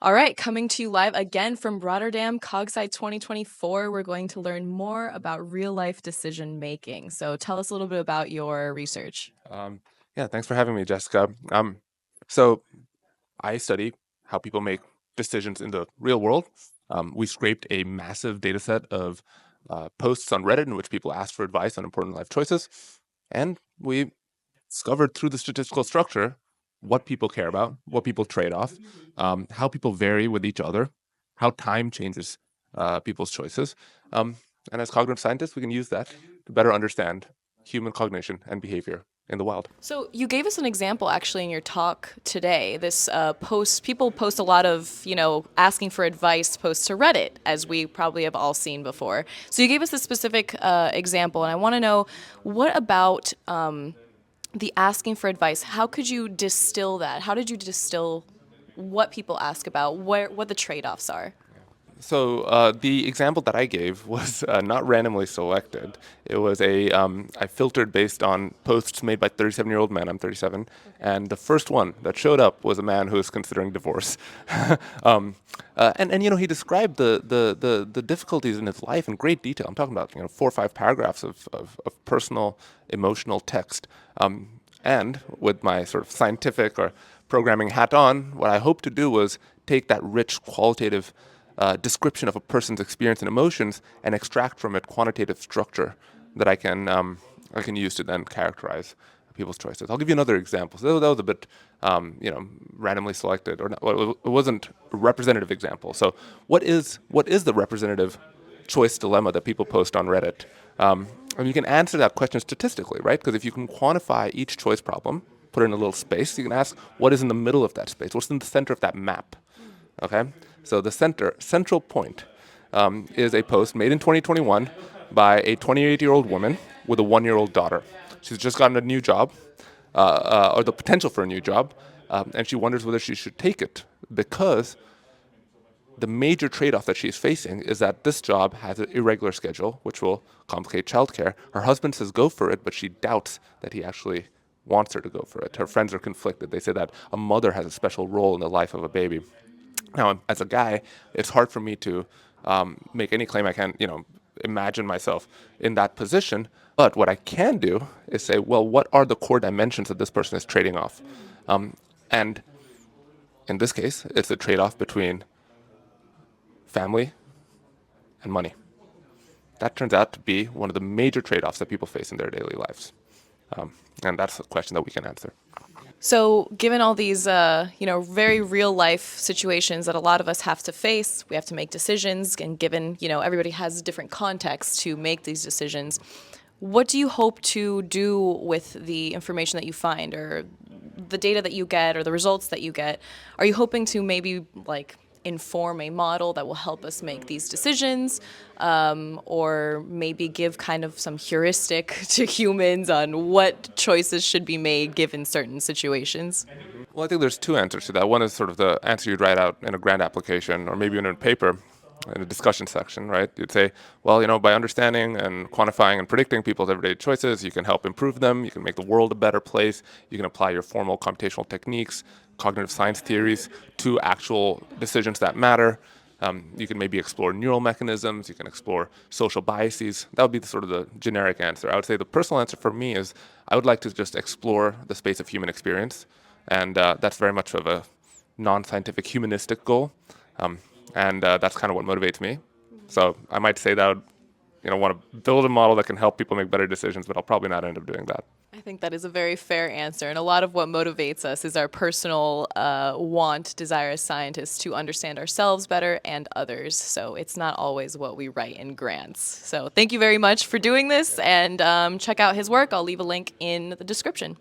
All right, coming to you live again from Rotterdam, 𝗃𝗃 2024. We're going to learn more about real-life decision making. So tell us a little bit about your research. Yeah, thanks for having me, Jessica. So I study how people make decisions in the real world. We scraped a massive data set of posts on Reddit in which people asked for advice on important life choices, and we discovered through the statistical structure what people care about, what people trade off, how people vary with each other, how time changes people's choices. And as cognitive scientists, we can use that to better understand human cognition and behavior in the wild. So you gave us an example actually in your talk today. This people post a lot of, asking for advice posts to Reddit, as we probably have all seen before. So you gave us a specific example, and I want to know what about the asking for advice. How could you distill that? How did you distill what people ask about, what the trade-offs are? So the example that I gave was not randomly selected. It was I filtered based on posts made by 37-year-old men. I'm 37, and the first one that showed up was a man who was considering divorce. And he described the difficulties in his life in great detail. I'm talking about 4 or 5 paragraphs of personal emotional text. And with my sort of scientific or programming hat on, what I hoped to do was take that rich qualitative description of a person's experience and emotions and extract from it quantitative structure that I can use to then characterize people's choices. I'll give you another example. So that was a bit randomly selected, or not, well, it wasn't a representative example. So what is the representative choice dilemma that people post on Reddit? And you can answer that question statistically, right? Because if you can quantify each choice problem, put it in a little space, you can ask what is in the middle of that space, what's in the center of that map. Okay, so the central point is a post made in 2021 by a 28-year-old woman with a 1-year-old daughter. She's just gotten a new job, or the potential for a new job, and she wonders whether she should take it because the major trade-off that she's facing is that this job has an irregular schedule, which will complicate childcare. Her husband says go for it, but she doubts that he actually wants her to go for it. Her friends are conflicted. They say that a mother has a special role in the life of a baby. Now, as a guy, it's hard for me to make any claim. I can't, imagine myself in that position. But what I can do is say, well, what are the core dimensions that this person is trading off? And in this case, it's a trade-off between family and money. That turns out to be one of the major trade-offs that people face in their daily lives. And that's a question that we can answer. So, given all these, very real life situations that a lot of us have to face, we have to make decisions, and given, everybody has different contexts to make these decisions, what do you hope to do with the information that you find, or the data that you get, or the results that you get? Are you hoping to maybe, inform a model that will help us make these decisions, or maybe give kind of some heuristic to humans on what choices should be made given certain situations? Well, I think there's two answers to that. One is sort of the answer you'd write out in a grant application or maybe in a paper in a discussion section, right? You'd say, well, by understanding and quantifying and predicting people's everyday choices, you can help improve them, you can make the world a better place, you can apply your formal computational techniques, cognitive science theories to actual decisions that matter. You can maybe explore neural mechanisms, you can explore social biases. That would be sort of the generic answer. I would say the personal answer for me is I would like to just explore the space of human experience, and that's very much of a non-scientific humanistic goal. And that's kind of what motivates me. So I might say that I would, want to build a model that can help people make better decisions, but I'll probably not end up doing that. I think that is a very fair answer. And a lot of what motivates us is our personal desire as scientists to understand ourselves better and others. So it's not always what we write in grants. So thank you very much for doing this, and check out his work. I'll leave a link in the description.